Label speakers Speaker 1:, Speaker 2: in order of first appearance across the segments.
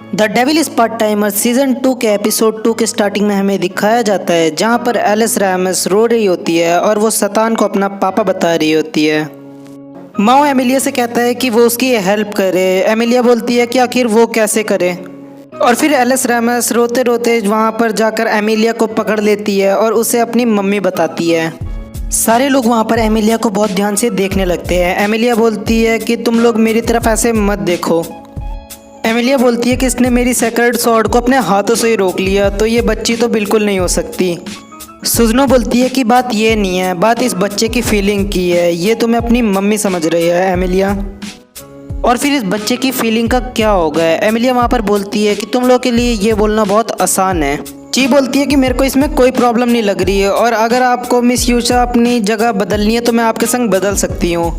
Speaker 1: The devil is part timer season 2 के episode 2 के starting में हमें दिखाया जाता है जहां पर एलिस रैमस रो रही होती है और वो सतान को अपना पापा बता रही होती है। माओ एमिलिया से कहता है कि वो उसकी हेल्प करे। एमिलिया बोलती है कि आखिर वो कैसे करे, और फिर एलिस रैमस रोते रोते वहां पर जाकर एमिलिया को पकड़ लेती है और उसे अपनी मम्मी बताती है। सारे लोग वहां पर एमिलिया को बहुत ध्यान से देखने लगते हैं। एमिलिया बोलती है कि तुम लोग मेरी तरफ ऐसे मत देखो। एमिलिया बोलती है कि इसने मेरी सेक्रेड सॉर्ड को अपने हाथों से ही रोक लिया, तो ये बच्ची तो बिल्कुल नहीं हो सकती। सुजनो बोलती है कि बात ये नहीं है, बात इस बच्चे की फीलिंग की है, ये तुम्हें अपनी मम्मी समझ रही है एमिलिया। और फिर इस बच्चे की फीलिंग का क्या होगा। एमिलिया वहाँ पर बोलती है कि तुम लोग के लिए ये बोलना बहुत आसान है। ची बोलती है कि मेरे को इसमें कोई प्रॉब्लम नहीं लग रही है, और अगर आपको मिस यूशा अपनी जगह बदलनी है तो मैं आपके संग बदल सकती हूँ।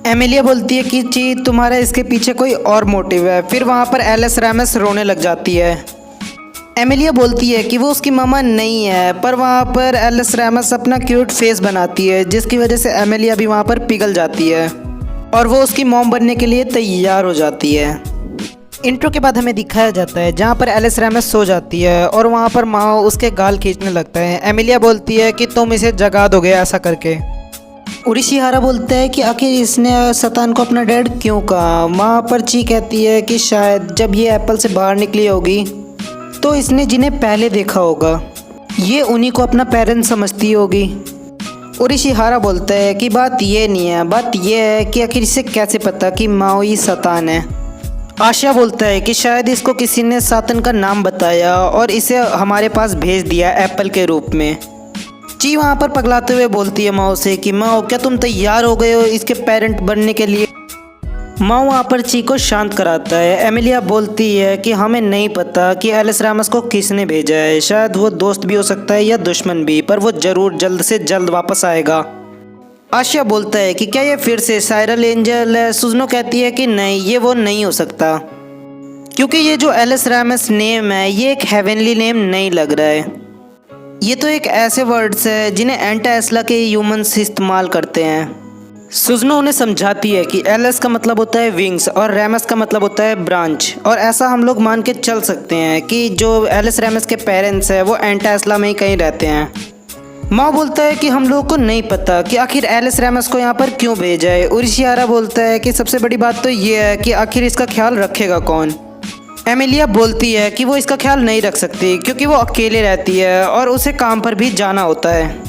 Speaker 1: एमिलिया बोलती है कि ची तुम्हारा इसके पीछे कोई और मोटिव है। फिर वहाँ पर एलिस रैमस रोने लग जाती है। एमिलिया बोलती है कि वो उसकी मामा नहीं है, पर वहाँ पर एलिस रैमस अपना क्यूट फेस बनाती है जिसकी वजह से एमिलिया भी वहाँ पर पिघल जाती है और वो उसकी मॉम बनने के लिए तैयार हो जाती है। इंट्रो के बाद हमें दिखाया जाता है जहाँ पर एलिस रैमस सो जाती है और वहाँ पर माओ उसके गाल खींचने लगता है। एमिलिया बोलती है कि तुम इसे जगा दोगे ऐसा करके। उरिशिहारा बोलता है कि आखिर इसने सतान को अपना डैड क्यों कहा। वहाँ पर ची कहती है कि शायद जब ये एप्पल से बाहर निकली होगी तो इसने जिन्हें पहले देखा होगा ये उन्हीं को अपना पेरेंट्स समझती होगी। उरिशिहारा बोलता है कि बात ये नहीं है, बात ये है कि आखिर इसे कैसे पता कि माओ ही सतान है। आशिया बोलता है कि शायद इसको किसी ने सातन का नाम बताया और इसे हमारे पास भेज दिया एप्पल के रूप में। ची वहाँ पर पगलाते हुए बोलती है माओ से कि माओ क्या तुम तैयार हो गए हो इसके पेरेंट बनने के लिए। माओ वहाँ पर ची को शांत कराता है। एमिलिया बोलती है कि हमें नहीं पता कि एलिस रैमस को किसने भेजा है, शायद वो दोस्त भी हो सकता है या दुश्मन भी, पर वो जरूर जल्द से जल्द वापस आएगा। आशिया बोलता है कि क्या ये फिर से साइरल एंजल है। सुजनो कहती है कि नहीं, ये वो नहीं हो सकता, क्योंकि ये जो एलिस रैमस नेम है ये एक हेवनली नेम नहीं लग रहा है। ये तो एक ऐसे वर्ड्स है जिन्हें एंटा एस्ला के ह्यूमंस इस्तेमाल करते हैं। सुजनो उन्हें समझाती है कि एलिस का मतलब होता है विंग्स और रैमस का मतलब होता है ब्रांच, और ऐसा हम लोग मान के चल सकते हैं कि जो एलिस रैमस के पेरेंट्स हैं वो एंटा एस्ला में ही कहीं रहते हैं। माओ बोलता है कि हम लोगों को नहीं पता कि आखिर एलिस रैमस को यहाँ पर क्यों भेजा है। उरिशिहारा बोलता है कि सबसे बड़ी बात तो ये है कि आखिर इसका ख्याल रखेगा कौन। एमिलिया बोलती है कि वो इसका ख्याल नहीं रख सकती क्योंकि वो अकेले रहती है और उसे काम पर भी जाना होता है।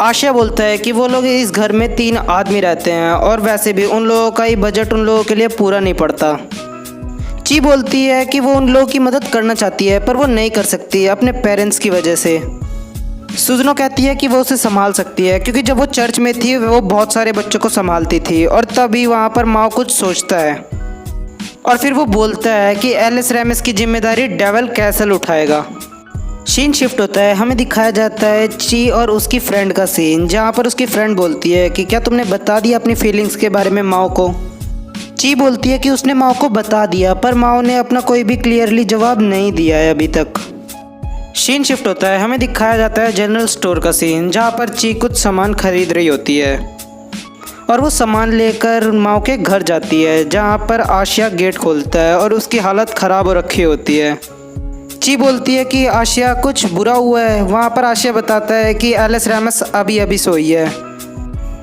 Speaker 1: आशिया बोलता है कि वो लोग इस घर में 3 आदमी रहते हैं और वैसे भी उन लोगों का ही बजट उन लोगों के लिए पूरा नहीं पड़ता। ची बोलती है कि वो उन लोगों की मदद करना चाहती है पर वो नहीं कर सकती अपने पेरेंट्स की वजह से। सुजनो कहती है कि वो उसे संभाल सकती है क्योंकि जब वो चर्च में थी वो बहुत सारे बच्चों को संभालती थी, और तभी वहाँ पर माओ कुछ सोचता है और फिर वो बोलता है कि एलिस रैमस की जिम्मेदारी डेविल कैसल उठाएगा। सीन शिफ्ट होता है, हमें दिखाया जाता है ची और उसकी फ्रेंड का सीन जहाँ पर उसकी फ्रेंड बोलती है कि क्या तुमने बता दिया अपनी फीलिंग्स के बारे में माओ को। ची बोलती है कि उसने माओ को बता दिया, पर माओ ने अपना कोई भी क्लियरली जवाब नहीं दिया है अभी तक। सीन शिफ्ट होता है, हमें दिखाया जाता है जनरल स्टोर का सीन जहाँ पर ची कुछ सामान खरीद रही होती है और वो सामान लेकर माओ के घर जाती है जहाँ पर आशिया गेट खोलता है और उसकी हालत ख़राब हो रखी होती है। ची बोलती है कि आशिया कुछ बुरा हुआ है। वहाँ पर आशिया बताता है कि एलिस रैमस अभी अभी सोई है।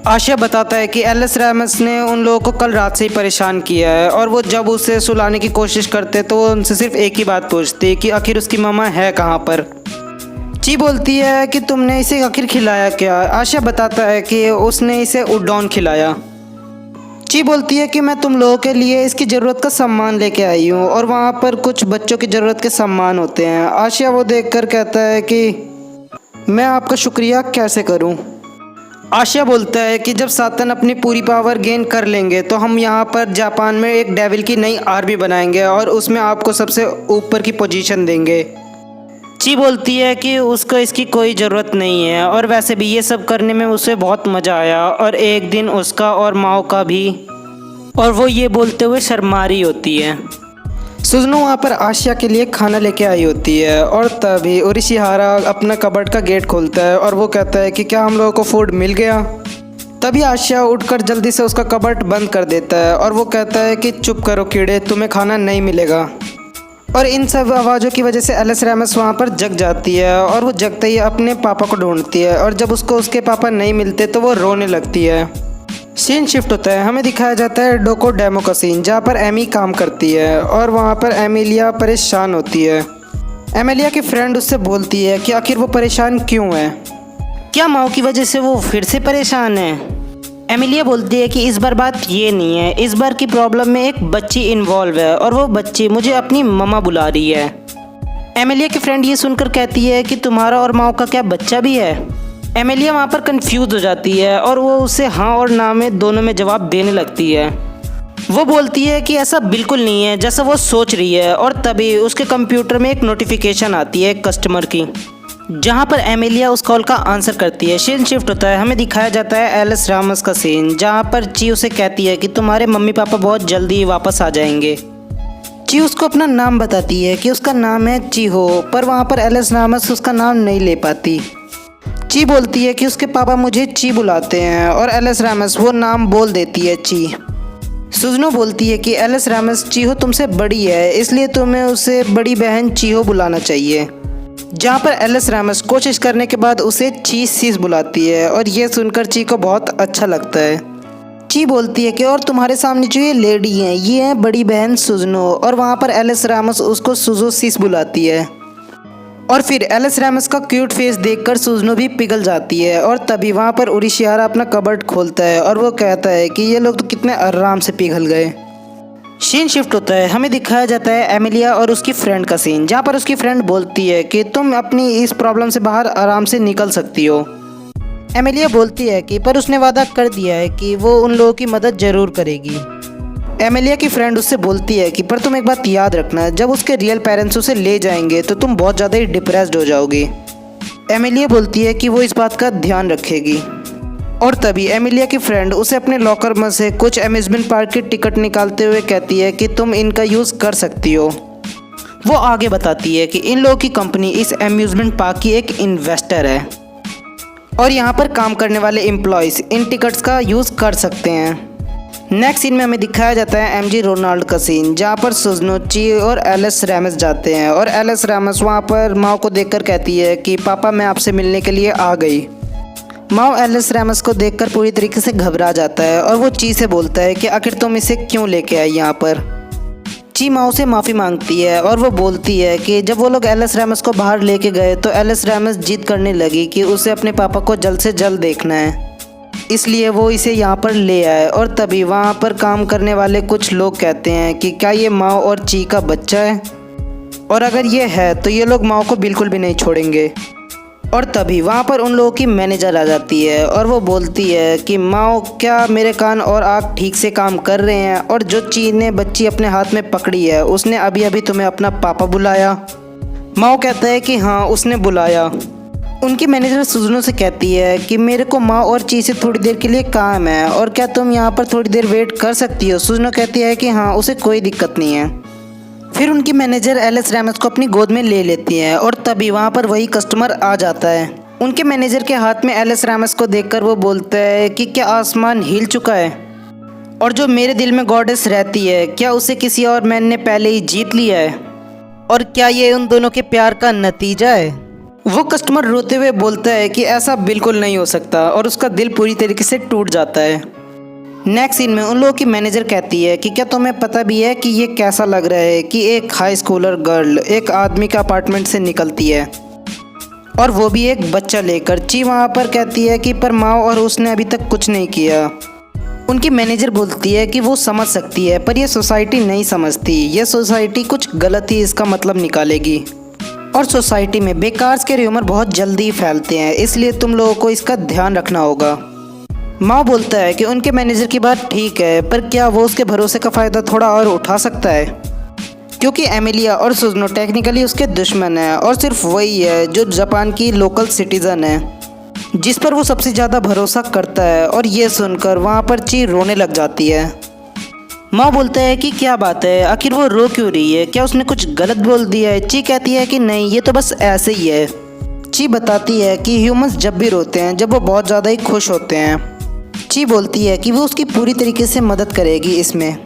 Speaker 1: आशिया बताता है कि एलिस रैमस ने उन लोगों को कल रात से ही परेशान किया है और वो जब उसे सुलाने की कोशिश करते तो वो उनसे सिर्फ एक ही बात पूछती कि आखिर उसकी मामा है कहाँ पर। ची बोलती है कि तुमने इसे आखिर खिलाया क्या। आशिया बताता है कि उसने इसे उडॉन खिलाया। ची बोलती है कि मैं तुम लोगों के लिए इसकी ज़रूरत का सामान लेके आई हूँ, और वहाँ पर कुछ बच्चों की ज़रूरत के सामान होते हैं। आशिया वो देखकर कहता है कि मैं आपका शुक्रिया कैसे करूँ। आशिया बोलता है कि जब सातन अपनी पूरी पावर गेन कर लेंगे तो हम यहाँ पर जापान में एक डेविल की नई आर्मी बनाएंगे और उसमें आपको सबसे ऊपर की पोजीशन देंगे। ची बोलती है कि उसको इसकी कोई ज़रूरत नहीं है और वैसे भी ये सब करने में उसे बहुत मज़ा आया, और एक दिन उसका और माओ का भी, और वो ये बोलते हुए शर्मा रही होती है। सुजनो वहाँ पर आशिया के लिए खाना लेके आई होती है और तभी उरिशिहारा अपना कबर्ड का गेट खोलता है और वो कहता है कि क्या हम लोगों को फूड मिल गया। तभी आशिया उठकर जल्दी से उसका कबर्ड बंद कर देता है और वो कहता है कि चुप करो कीड़े, तुम्हें खाना नहीं मिलेगा। और इन सब आवाज़ों की वजह से एलिस रैमस वहाँ पर जग जाती है और वो जगते ही अपने पापा को ढूंढती है और जब उसको उसके पापा नहीं मिलते तो वो रोने लगती है। सीन शिफ्ट होता है, हमें दिखाया जाता है डोको डेमो का सीन जहाँ पर एमी काम करती है और वहाँ पर एमिलिया परेशान होती है। एमिलिया की फ्रेंड उससे बोलती है कि आखिर वो परेशान क्यों है, क्या माओ की वजह से वो फिर से परेशान है। एमिलिया बोलती है कि इस बार बात ये नहीं है, इस बार की प्रॉब्लम में एक बच्ची इन्वॉल्व है और वो बच्ची मुझे अपनी मम्मा बुला रही है। एमिलिया की फ्रेंड ये सुनकर कहती है कि तुम्हारा और माओ का क्या बच्चा भी है। एमिलिया वहाँ पर कंफ्यूज हो जाती है और वो उसे हाँ और ना में दोनों में जवाब देने लगती है। वो बोलती है कि ऐसा बिल्कुल नहीं है जैसा वो सोच रही है और तभी उसके कंप्यूटर में एक नोटिफिकेशन आती है कस्टमर की, जहाँ पर एमिलिया उस कॉल का आंसर करती है। सीन शिफ्ट होता है, हमें दिखाया जाता है एलिस रैमस का सीन जहाँ पर ची उसे कहती है कि तुम्हारे मम्मी पापा बहुत जल्दी वापस आ जाएंगे। ची उसको अपना नाम बताती है कि उसका नाम है चीहो, पर वहाँ पर एलिस रैमस उसका नाम नहीं ले पाती। ची बोलती है कि उसके पापा मुझे ची बुलाते हैं और एलिस रैमस वो नाम बोल देती है ची। सुजनो बोलती है कि एलिस रैमस चीहो तुमसे बड़ी है इसलिए तुम्हें उसे बड़ी बहन चीहो बुलाना चाहिए, जहाँ पर एलिस रैमस कोशिश करने के बाद उसे ची सीस बुलाती है और ये सुनकर ची को बहुत अच्छा लगता है। ची बोलती है कि और तुम्हारे सामने जो ये लेडी हैं ये है बड़ी बहन सुजनो, और वहाँ पर एलिस रैमस उसको सुजो सीस बुलाती है। और फिर एलिस रैमस का क्यूट फेस देखकर सुजनो भी पिघल जाती है और तभी वहाँ पर उरिशियारा अपना कबर्ड खोलता है और वो कहता है कि ये लोग तो कितने आराम से पिघल गए। सीन शिफ्ट होता है, हमें दिखाया जाता है एमिलिया और उसकी फ्रेंड का सीन जहाँ पर उसकी फ्रेंड बोलती है कि तुम अपनी इस प्रॉब्लम से बाहर आराम से निकल सकती हो। एमिलिया बोलती है कि पर उसने वादा कर दिया है कि वो उन लोगों की मदद ज़रूर करेगी। एमिलिया की फ्रेंड उससे बोलती है कि पर तुम एक बात याद रखना, जब उसके रियल पेरेंट्स उसे ले जाएंगे तो तुम बहुत ज़्यादा ही डिप्रेस्ड हो जाओगी। एमिलिया बोलती है कि वो इस बात का ध्यान रखेगी। और तभी एमिलिया की फ्रेंड उसे अपने लॉकर में से कुछ अम्यूज़मेंट पार्क की टिकट निकालते हुए कहती है कि तुम इनका यूज़ कर सकती हो। वो आगे बताती है कि इन लोगों की कंपनी इस अम्यूज़मेंट पार्क की एक इन्वेस्टर है और यहाँ पर काम करने वाले एम्प्लॉयज़ इन टिकट्स का यूज़ कर सकते हैं। नेक्स्ट सीन में हमें दिखाया जाता है एमजी रोनाल्ड का सीन जहाँ पर सुजनो, ची और एलिस रैमस जाते हैं और एलिस रैमस वहाँ पर माओ को देखकर कहती है कि पापा मैं आपसे मिलने के लिए आ गई। माओ एलिस रैमस को देखकर पूरी तरीके से घबरा जाता है और वो ची से बोलता है कि आखिर तुम इसे क्यों लेके आई यहाँ पर। ची माओ से माफ़ी मांगती है और वो बोलती है कि जब वो लोग एलिस रैमस को बाहर लेके गए तो एलिस रैमस जिद करने लगी कि उसे अपने पापा को जल्द से जल्द देखना है, इसलिए वो इसे यहाँ पर ले आए। और तभी वहाँ पर काम करने वाले कुछ लोग कहते हैं कि क्या ये माओ और ची का बच्चा है, और अगर ये है तो ये लोग माओ को बिल्कुल भी नहीं छोड़ेंगे। और तभी वहाँ पर उन लोगों की मैनेजर आ जाती है और वो बोलती है कि माओ क्या मेरे कान और आँख ठीक से काम कर रहे हैं, और जो ची ने बच्ची अपने हाथ में पकड़ी है उसने अभी अभी तुम्हें अपना पापा बुलाया। माओ कहता है कि हाँ उसने बुलाया। उनकी मैनेजर सुजनो से कहती है कि मेरे को माँ और ची से थोड़ी देर के लिए काम है और क्या तुम यहाँ पर थोड़ी देर वेट कर सकती हो। सुजनो कहती है कि हाँ उसे कोई दिक्कत नहीं है। फिर उनकी मैनेजर एलिस रैमस को अपनी गोद में ले लेती है और तभी वहाँ पर वही कस्टमर आ जाता है। उनके मैनेजर के हाथ में एलिस रैमस को देखकर वो बोलता है कि क्या आसमान हिल चुका है, और जो मेरे दिल में गॉडेस रहती है क्या उसे किसी और मैन ने पहले ही जीत लिया है, और क्या ये उन दोनों के प्यार का नतीजा है। वो कस्टमर रोते हुए बोलता है कि ऐसा बिल्कुल नहीं हो सकता और उसका दिल पूरी तरीके से टूट जाता है। नेक्स्ट सीन में उन लोगों की मैनेजर कहती है कि क्या तुम्हें पता भी है कि ये कैसा लग रहा है कि एक हाई स्कूलर गर्ल एक आदमी के अपार्टमेंट से निकलती है, और वो भी एक बच्चा लेकर। ची वहाँ पर कहती है कि पर माओ और उसने अभी तक कुछ नहीं किया। उनकी मैनेजर बोलती है कि वो समझ सकती है पर यह सोसाइटी नहीं समझती, यह सोसाइटी कुछ गलत ही इसका मतलब निकालेगी, और सोसाइटी में बेकार के र्यूमर बहुत जल्दी फैलते हैं, इसलिए तुम लोगों को इसका ध्यान रखना होगा। माओ बोलता है कि उनके मैनेजर की बात ठीक है, पर क्या वो उसके भरोसे का फ़ायदा थोड़ा और उठा सकता है, क्योंकि एमिलिया और सुजनो टेक्निकली उसके दुश्मन हैं और सिर्फ वही है जो जापान की लोकल सिटीज़न है जिस पर वो सबसे ज़्यादा भरोसा करता है। और ये सुनकर वहाँ पर ची रोने लग जाती है। माँ बोलता है कि क्या बात है, आखिर वो रो क्यों रही है, क्या उसने कुछ गलत बोल दिया है। ची कहती है कि नहीं ये तो बस ऐसे ही है। ची बताती है कि ह्यूमंस जब भी रोते हैं जब वो बहुत ज़्यादा ही खुश होते हैं। ची बोलती है कि वो उसकी पूरी तरीके से मदद करेगी इसमें।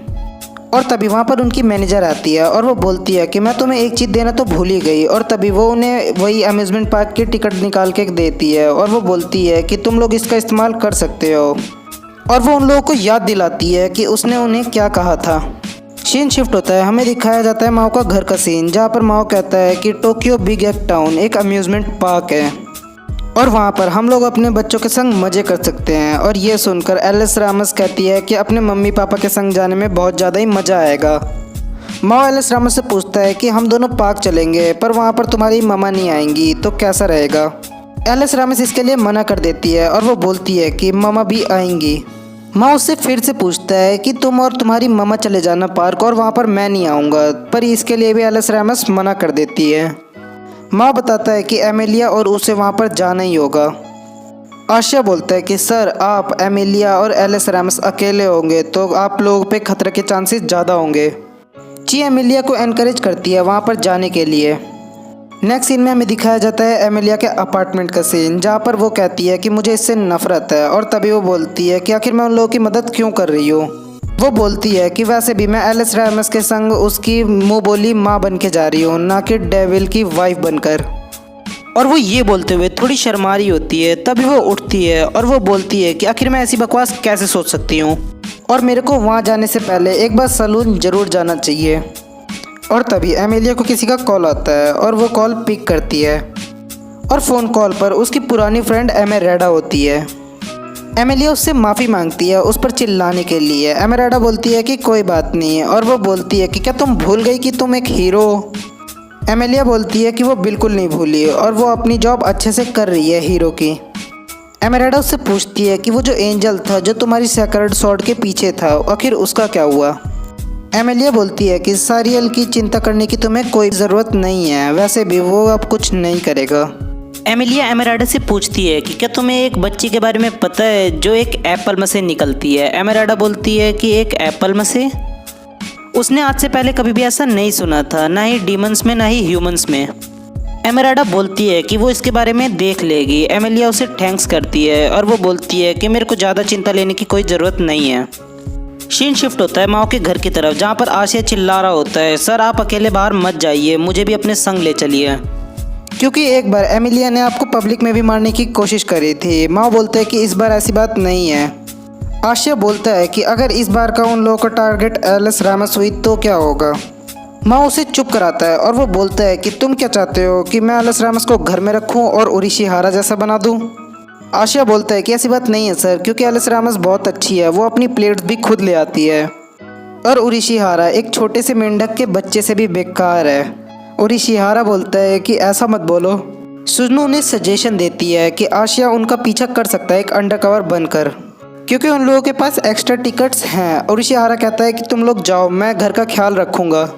Speaker 1: और तभी वहाँ पर उनकी मैनेजर आती है और वो बोलती है कि मैं तुम्हें एक चीज़ देना तो भूल ही गई। और तभी वो उन्हें वही अम्यूज़मेंट पार्क की टिकट निकाल के देती है और वो बोलती है कि तुम लोग इसका इस्तेमाल कर सकते हो। और वो उन लोगों को याद दिलाती है कि उसने उन्हें क्या कहा था। सीन शिफ्ट होता है, हमें दिखाया जाता है माओ का घर का सीन, जहाँ पर माओ कहता है कि टोक्यो बिग एग टाउन एक अम्यूज़मेंट पार्क है और वहाँ पर हम लोग अपने बच्चों के संग मज़े कर सकते हैं। और ये सुनकर एलिस रामस कहती है कि अपने मम्मी पापा के संग जाने में बहुत ज़्यादा ही मज़ा आएगा। माओ एलिस रामस से पूछता है कि हम दोनों पार्क चलेंगे पर वहाँ पर तुम्हारी मम्मा नहीं आएंगी तो कैसा रहेगा। एलिस रामस इसके लिए मना कर देती है और वो बोलती है कि मम्मा भी आएंगी। माँ उससे फिर से पूछता है कि तुम और तुम्हारी मम्मा चले जाना पार्क और वहाँ पर मैं नहीं आऊँगा, पर इसके लिए भी एलिस रामस मना कर देती है। माँ बताता है कि एमिलिया और उसे वहाँ पर जाना ही होगा। आशिया बोलता है कि सर आप, एमिलिया और एलिस रामस अकेले होंगे तो आप लोगों पे खतरे के चांसेस ज़्यादा होंगे। ची एमिलिया को एनकरेज करती है वहाँ पर जाने के लिए। नेक्स्ट सीन में हमें दिखाया जाता है एमिलिया के अपार्टमेंट का सीन, जहाँ पर वो कहती है कि मुझे इससे नफरत है। और तभी वो बोलती है कि आखिर मैं उन लोगों की मदद क्यों कर रही हूँ। वो बोलती है कि वैसे भी मैं एलिस रामस के संग उसकी मुँह बोली माँ बन के जा रही हूँ, ना कि डेविल की वाइफ बनकर। और वो ये बोलते हुए थोड़ी शर्मा रही होती है। तभी वो उठती है और वो बोलती है कि आखिर मैं ऐसी बकवास कैसे सोच सकती हूँ और मेरे को वहाँ जाने से पहले एक बार सलून ज़रूर जाना चाहिए। और तभी एमिलिया को किसी का कॉल आता है और वो कॉल पिक करती है और फ़ोन कॉल पर उसकी पुरानी फ्रेंड एमेरेडा होती है। एमिलिया उससे माफ़ी मांगती है उस पर चिल्लाने के लिए। एमेरेडा बोलती है कि कोई बात नहीं और वो बोलती है कि क्या तुम भूल गई कि तुम एक हीरो हो। एमिलिया बोलती है कि वो बिल्कुल नहीं भूली और वो अपनी जॉब अच्छे से कर रही है हीरो की। एमेरेडा उससे पूछती है कि वो जो एंजल था जो तुम्हारी सेक्रेड स्वॉर्ड के पीछे था आखिर उसका क्या हुआ। एमिलिया बोलती है कि सारियल की चिंता करने की तुम्हें कोई ज़रूरत नहीं है, वैसे भी वो अब कुछ नहीं करेगा। एमिलिया एमेराडा से पूछती है कि क्या तुम्हें एक बच्ची के बारे में पता है जो एक एप्पल में से निकलती है। एमेराडा बोलती है कि एक एप्पल में से? उसने आज से पहले कभी भी ऐसा नहीं सुना था, ना ही डीमंस में ना ही ह्यूमंस में। एमेराडा बोलती है कि वो इसके बारे में देख लेगी। एमिलिया उसे थैंक्स करती है और वो बोलती है कि मेरे को ज़्यादा चिंता लेने की कोई ज़रूरत नहीं है। सीन शिफ्ट होता है माओ के घर की तरफ, जहाँ पर आशिया चिल्ला रहा होता है सर आप अकेले बाहर मत जाइए, मुझे भी अपने संग ले चलिए। क्योंकि एक बार एमिलिया ने आपको पब्लिक में भी मारने की कोशिश करी थी। माओ बोलता है कि इस बार ऐसी बात नहीं है। आशिया बोलता है कि अगर इस बार का उन लोगों का टारगेट एलिस रामस हुई तो क्या होगा। माओ उसे चुप कराता है और वो बोलता है कि तुम क्या चाहते हो कि मैं एलिस रामस को घर में रखूं और उरिशिहारा जैसा बना दूं। आशिया बोलता है कि ऐसी बात नहीं है सर, क्योंकि एलिस रामस बहुत अच्छी है, वो अपनी प्लेट्स भी खुद ले आती है और उरिशिहारा एक छोटे से मेंढक के बच्चे से भी बेकार है। उरिशिहारा बोलता है कि ऐसा मत बोलो। सुजनो उन्हें सजेशन देती है कि आशिया उनका पीछा कर सकता है एक अंडरकवर बनकर, क्योंकि उन लोगों के पास एक्स्ट्रा टिकट्स हैं। उरिशिहारा कहता है कि तुम लोग जाओ, मैं घर का ख्याल रखूँगा।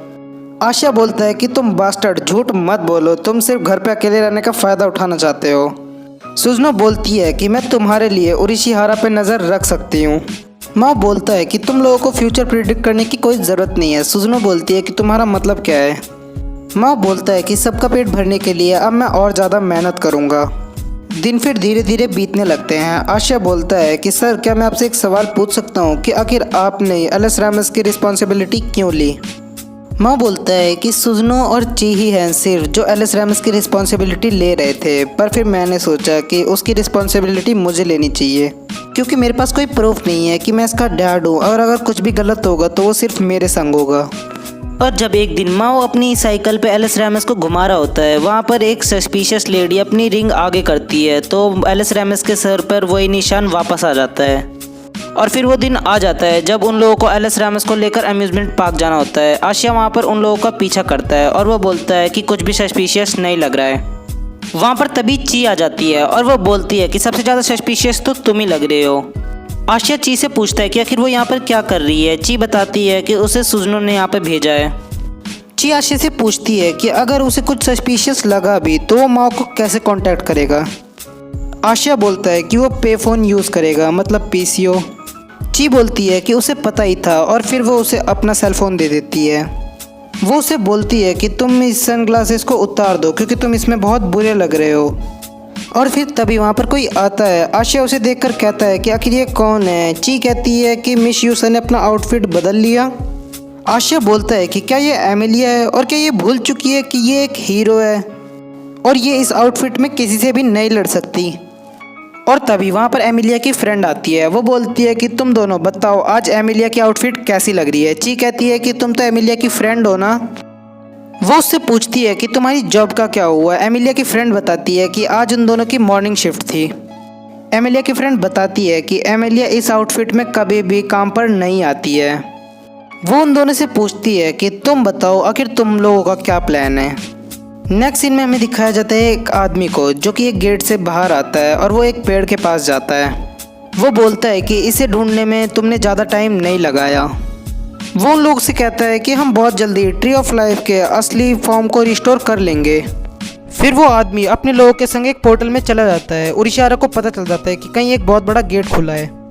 Speaker 1: आशिया बोलता है कि तुम बास्टर्ड झूठ मत बोलो, तुम सिर्फ घर पे अकेले रहने का फ़ायदा उठाना चाहते हो। सुजनो बोलती है कि मैं तुम्हारे लिए उरिशिहारा पे नज़र रख सकती हूँ। माओ बोलता है कि तुम लोगों को फ्यूचर प्रिडिक्ट करने की कोई ज़रूरत नहीं है। सुजनो बोलती है कि तुम्हारा मतलब क्या है। माओ बोलता है कि सबका पेट भरने के लिए अब मैं और ज़्यादा मेहनत करूँगा। दिन फिर धीरे धीरे बीतने लगते हैं। आशिया बोलता है कि सर क्या मैं आपसे एक सवाल पूछ सकता हूँ कि आखिर आपने एलिस रामस की रिस्पॉन्सिबिलिटी क्यों ली। माँ बोलता है कि सुजनो और ची ही हैं सिर्फ जो एलिस रामस की रिस्पॉन्सिबिलिटी ले रहे थे, पर फिर मैंने सोचा कि उसकी रिस्पॉन्सिबिलिटी मुझे लेनी चाहिए, क्योंकि मेरे पास कोई प्रूफ नहीं है कि मैं इसका डैड हूँ और अगर कुछ भी गलत होगा तो वो सिर्फ मेरे संग होगा। और जब एक दिन माओ अपनी साइकिल पे एलिस रामस को घुमा रहा होता है, वहाँ पर एक सस्पिशियस लेडी अपनी रिंग आगे करती है तो एलिस रामस के सर पर वही निशान वापस आ जाता है। और फिर वो दिन आ जाता है जब उन लोगों को एलिस रामस को लेकर अम्यूज़मेंट पार्क जाना होता है। आशिया वहाँ पर उन लोगों का पीछा करता है और वो बोलता है कि कुछ भी सस्पिशियस नहीं लग रहा है। वहाँ पर तभी ची आ जाती है और वो बोलती है कि सबसे ज़्यादा सस्पिशियस तो तुम ही लग रहे हो। आशिया ची से पूछता है कि आखिर वो यहाँ पर क्या कर रही है। ची बताती है कि उसे सुजनो ने यहाँ पर भेजा है। ची आशिया से पूछती है कि अगर उसे कुछ सस्पिशियस लगा भी तो वो माँ को कैसे कॉन्टैक्ट करेगा। आशिया बोलता है कि वो पे फ़ोन यूज़ करेगा, मतलब पीसीओ। ची बोलती है कि उसे पता ही था और फिर वो उसे अपना सेल फ़ोन दे देती है। वो उसे बोलती है कि तुम इस सनग्लासेस को उतार दो क्योंकि तुम इसमें बहुत बुरे लग रहे हो। और फिर तभी वहाँ पर कोई आता है। आशिया उसे देखकर कहता है कि आखिर ये कौन है। ची कहती है कि मिस यूसा ने अपना आउटफिट बदल लिया। आशिया बोलता है कि क्या ये एमिलिया है और क्या ये भूल चुकी है कि ये एक हीरो है और ये इस आउटफिट में किसी से भी नहीं लड़ सकती। और तभी वहाँ पर एमिलिया की फ्रेंड आती है। वो बोलती है कि तुम दोनों बताओ आज एमिलिया की आउटफिट कैसी लग रही है। ची कहती है कि तुम तो एमिलिया की फ्रेंड हो ना। वो उससे पूछती है कि तुम्हारी जॉब का क्या हुआ। एमिलिया की फ्रेंड बताती है कि आज उन दोनों की मॉर्निंग शिफ्ट थी। एमिलिया की फ्रेंड बताती है कि एमिलिया इस आउटफिट में कभी भी काम पर नहीं आती है। वो उन दोनों से पूछती है कि तुम बताओ आखिर तुम लोगों का क्या प्लान है। नेक्स्ट सीन में हमें दिखाया जाता है एक आदमी को जो कि एक गेट से बाहर आता है और वो एक पेड़ के पास जाता है। वो बोलता है कि इसे ढूंढने में तुमने ज़्यादा टाइम नहीं लगाया। वो उन लोगों से कहता है कि हम बहुत जल्दी ट्री ऑफ लाइफ के असली फॉर्म को रिस्टोर कर लेंगे। फिर वो आदमी अपने लोगों के संग एक पोर्टल में चला जाता है और इशारा को पता चल जाता है कि कहीं एक बहुत बड़ा गेट खुला है।